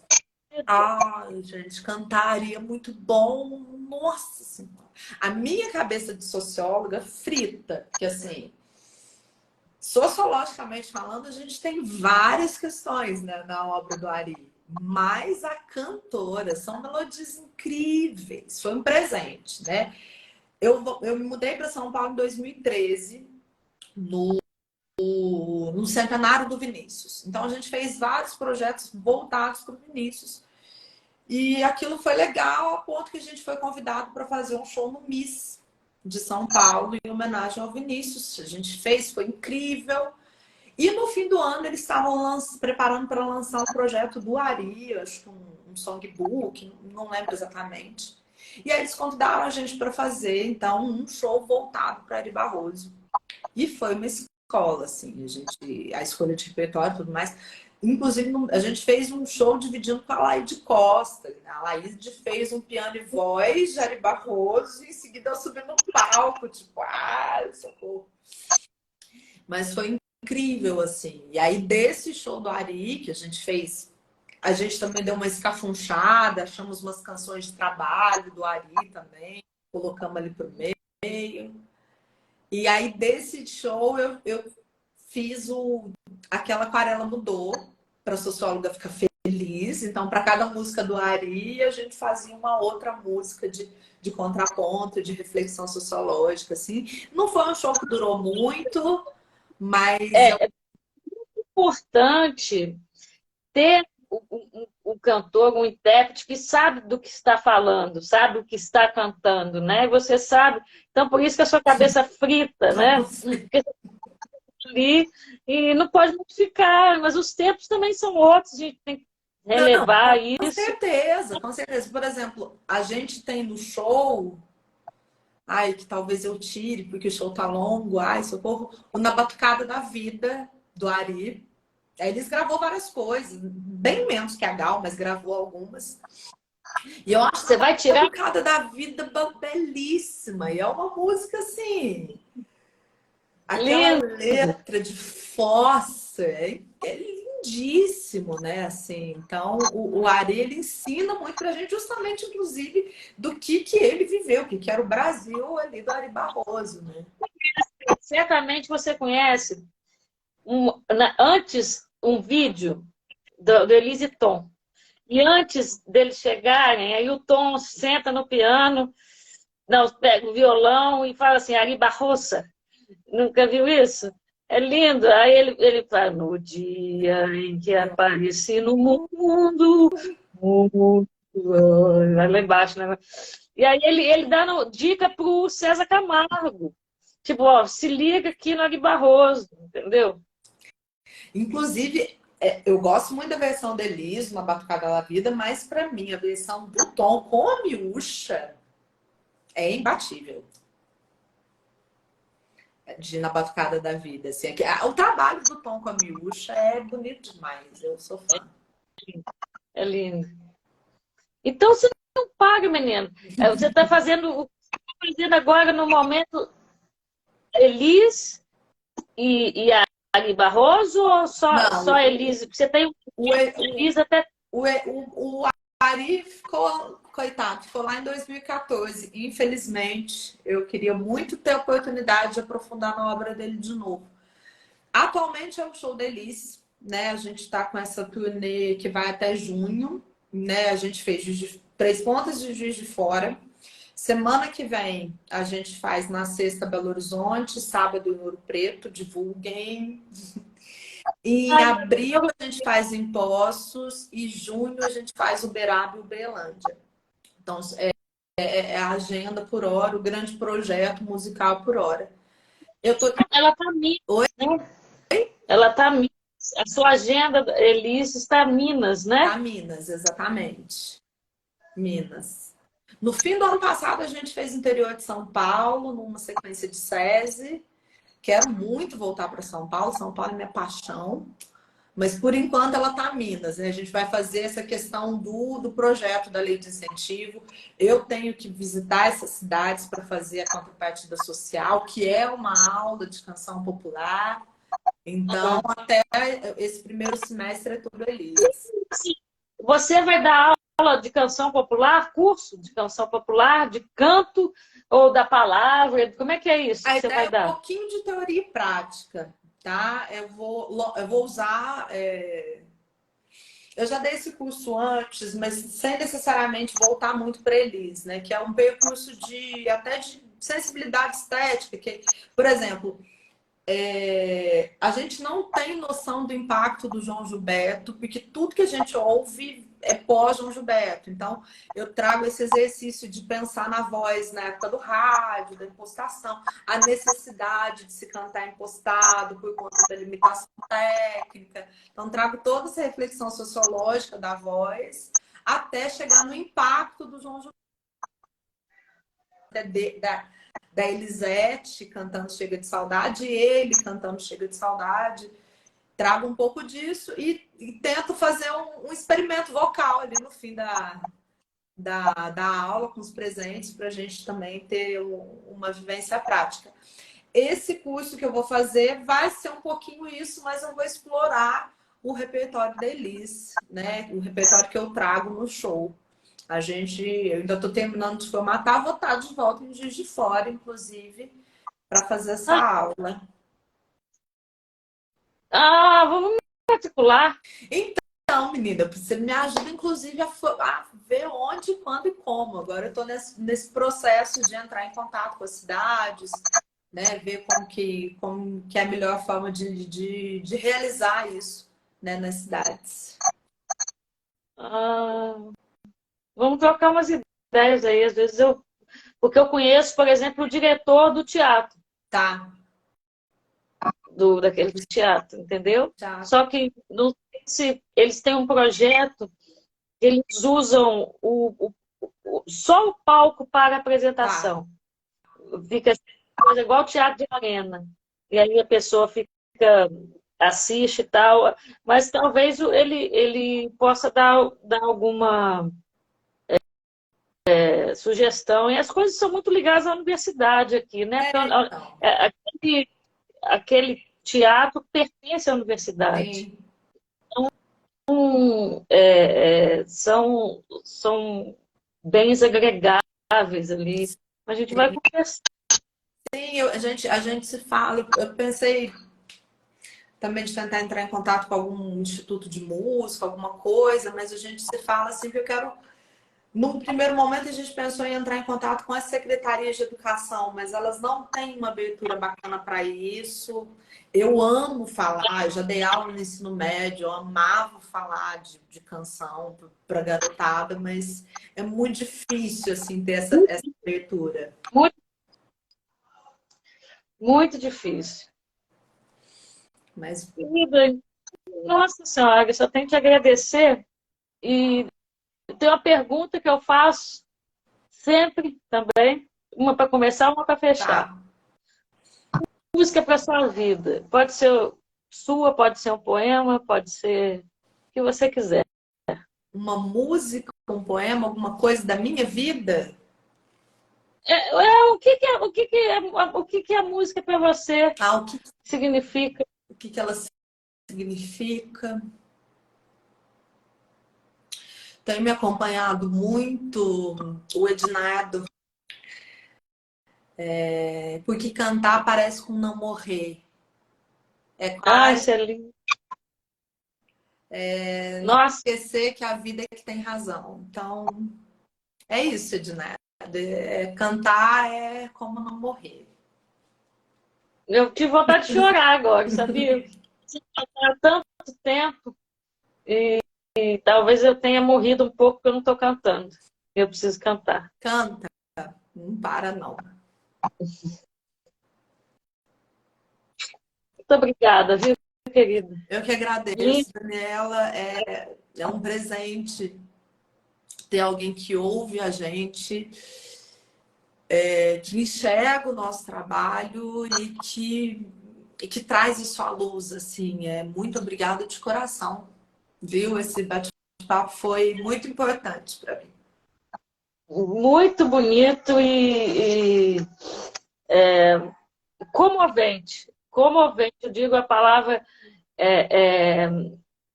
Ai, gente, cantaria muito bom. Nossa Senhora. A minha cabeça de socióloga frita, porque assim, sociologicamente falando, a gente tem várias questões, né, na obra do Ari. Mas a cantora, são melodias incríveis. Foi um presente, né? Eu me mudei para São Paulo em 2013, no centenário do Vinícius. Então a gente fez vários projetos voltados para o Vinícius. E aquilo foi legal, a ponto que a gente foi convidado para fazer um show no MIS de São Paulo, em homenagem ao Vinícius. A gente fez, foi incrível. E no fim do ano eles estavam preparando para lançar um projeto do Ari, acho que um songbook, não lembro exatamente. E aí eles convidaram a gente para fazer, então, um show voltado para Ari Barroso. E foi uma escola, assim, a escolha de repertório e tudo mais. Inclusive, a gente fez um show dividindo com a Laíde Costa. A Laíde fez um piano e voz de Ari Barroso e em seguida eu subi no palco, tipo, socorro. Mas foi incrível, assim. E aí, desse show do Ari, que a gente fez, a gente também deu uma escafunchada, achamos umas canções de trabalho do Ari também, colocamos ali pro meio. E aí, desse show, eu fiz aquela Aquarela Mudou, para a socióloga ficar feliz. Então, para cada música do Ari, a gente fazia uma outra música de contraponto, de reflexão sociológica, assim. Não foi um show que durou muito, mas... É importante ter o cantor, um intérprete que sabe do que está falando, sabe o que está cantando, né? Você sabe. Então, por isso que a sua cabeça frita, né? Porque ali e não pode modificar, mas os tempos também são outros, a gente tem que relevar com isso. certeza, com certeza. Por exemplo, a gente tem no show, que talvez eu tire, porque o show tá longo, socorro, o Na Batucada da Vida, do Ari. Aí eles gravou várias coisas, bem menos que a Gal, mas gravou algumas. E eu acho Você vai tirar A Batucada da Vida belíssima. E é uma música assim... Aquela letra de fossa é lindíssimo, né? Assim, então, o Ari, ele ensina muito pra gente, justamente, inclusive, do que ele viveu, o que era o Brasil ali do Ari Barroso, né? Certamente você conhece antes um vídeo do Elise Tom. E antes deles chegarem, aí o Tom senta no piano, não, pega o violão e fala assim, Ari Barrosa. Nunca viu isso? É lindo. Aí ele fala, no dia em que apareci no mundo, vai lá embaixo, né? E aí ele dá dica pro César Camargo. Tipo, ó, se liga aqui no Ari Barroso, entendeu? Inclusive, eu gosto muito da versão da Elis, na Batucada da Vida, mas para mim a versão do Tom com a Miúcha é imbatível. Na Batucada da Vida. Assim, o trabalho do Tom com a Miúcha é bonito demais. Eu sou fã. É lindo. Então você não paga, menino. Você está fazendo o que está fazendo agora no momento Elis e a Ari Barroso ou só Elis? Você tem Elis até. O Ari ficou, coitado, ficou lá em 2014. Infelizmente, eu queria muito ter a oportunidade de aprofundar na obra dele de novo. Atualmente é o show da Elis, né? A gente está com essa turnê que vai até junho, né? A gente fez Três Pontas de Juiz de Fora. Semana que vem a gente faz na sexta Belo Horizonte, sábado em Ouro Preto, divulguem. Em abril a gente faz em Poços e junho a gente faz Uberaba e Uberlândia. Então, é a agenda por hora, o grande projeto musical por hora. Eu tô... Ela está Minas, Oi? né? Ela está Minas. A sua agenda, Elis, está Minas, Tá, né? Minas, exatamente. Minas. No fim do ano passado, a gente fez o interior de São Paulo, numa sequência de SESI. Quero muito voltar para São Paulo. São Paulo é minha paixão. Mas, por enquanto, ela está em Minas, né? A gente vai fazer essa questão do projeto da lei de incentivo. Eu tenho que visitar essas cidades para fazer a contrapartida social, que é uma aula de canção popular. Então, até esse primeiro semestre é tudo Elis. Sim. Você vai dar aula de canção popular, curso de canção popular, de canto ou da palavra? Como é que é isso A que você ideia vai é um dar? pouquinho de teoria e prática, tá? Eu vou usar. Eu já dei esse curso antes, mas sem necessariamente voltar muito para eles, né? Que é um percurso de até de sensibilidade estética. Que, por exemplo, a gente não tem noção do impacto do João Gilberto, porque tudo que a gente ouve é pós-João Gilberto. Então, eu trago esse exercício de pensar na voz na época do rádio, da impostação, a necessidade de se cantar impostado por conta da limitação técnica. Então, trago toda essa reflexão sociológica da voz até chegar no impacto do João Gilberto, da Elisete cantando Chega de Saudade, e ele cantando Chega de Saudade. Trago um pouco disso e tento fazer um experimento vocal ali no fim da aula com os presentes para a gente também ter uma vivência prática. Esse curso que eu vou fazer vai ser um pouquinho isso, mas eu vou explorar o repertório da Elis, né? O repertório que eu trago no show. Eu ainda estou terminando de formatar, vou estar de volta em Juiz de Fora, inclusive, para fazer essa aula. Vamos me particular. Então, menina, você me ajuda, inclusive, a ver onde, quando e como. Agora eu estou nesse processo de entrar em contato com as cidades, né? Ver como que é a melhor forma de realizar isso, né, nas cidades. Ah, vamos trocar umas ideias aí. Às vezes porque eu conheço, por exemplo, o diretor do teatro, Tá, daquele teatro, entendeu? tá, Só que não sei se eles têm um projeto que eles usam só o palco para tá. apresentação. Fica assim, coisa igual teatro de arena. E aí a pessoa assiste e tal, mas talvez ele possa dar alguma sugestão. E as coisas são muito ligadas à universidade aqui, né? Porque Então, aquele teatro pertence à universidade. sim. São bens agregáveis ali. A gente vai conversar. Sim, a gente se fala. Eu pensei também de tentar entrar em contato com algum instituto de música, alguma coisa, mas a gente se fala assim que eu quero. No primeiro momento, a gente pensou em entrar em contato com as secretarias de educação, mas elas não têm uma abertura bacana para isso. Eu amo falar, eu já dei aula no ensino médio, eu amava falar de canção para garotada, mas é muito difícil assim ter essa abertura. Muito, muito difícil. Mas Querida, nossa senhora, eu só tenho que te agradecer. E tem uma pergunta que eu faço sempre também, uma para começar, uma para fechar. tá, Música para sua vida. Pode ser sua, pode ser um poema, pode ser o que você quiser. uma música, um poema, alguma coisa da minha vida. O que que é a música para você Ah, significa? o que ela significa. Tem me acompanhado muito o Ednardo, porque cantar parece com não morrer. É quase Isso é lindo. não Nossa, esquecer que a vida é que tem razão. Então, é isso, Ednardo. Cantar é como não morrer. eu tive vontade de chorar agora, sabia? Há tanto tempo e talvez eu tenha morrido um pouco porque eu não estou cantando. Eu preciso cantar. Canta, não para não. Muito obrigada, viu, querida? Eu que agradeço, Daniela. É um presente ter alguém que ouve a gente, que enxerga o nosso trabalho e que traz isso à luz, assim. Muito obrigada de coração, viu? Esse bate-papo foi muito importante para mim. Muito bonito e comovente. Comovente, eu digo a palavra.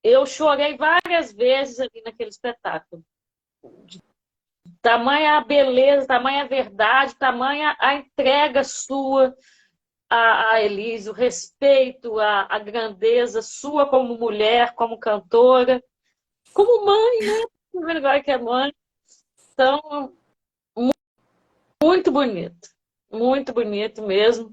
Eu chorei várias vezes ali naquele espetáculo. Tamanha a beleza, tamanha a verdade, tamanha a entrega sua a Elise, o respeito, a grandeza sua como mulher, como cantora, como mãe, né? Agora que é mãe. Então, muito bonito mesmo.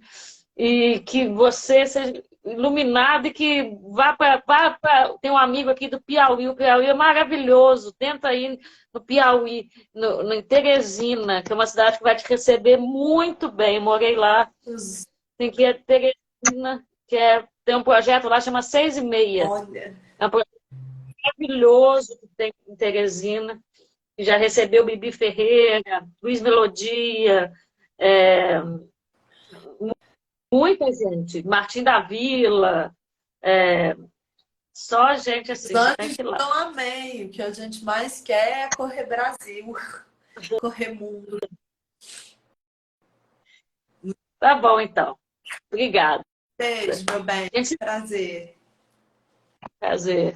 E que você seja iluminado e que vá para. Tem um amigo aqui do Piauí, o Piauí é maravilhoso. Tenta ir no Piauí, em Teresina, que é uma cidade que vai te receber muito bem. Eu morei lá. Tem que ir a Teresina, tem um projeto lá, chama 6:30. Olha, É um projeto maravilhoso que tem em Teresina. Que já recebeu Bibi Ferreira, Luiz Melodia, muita gente, Martim da Vila, só gente os assim, você tem anjos que ir lá. estão amém. O que a gente mais quer é correr Brasil, correr mundo. Tá bom, então. Obrigada. Beijo, meu bem. Gente, Prazer. prazer.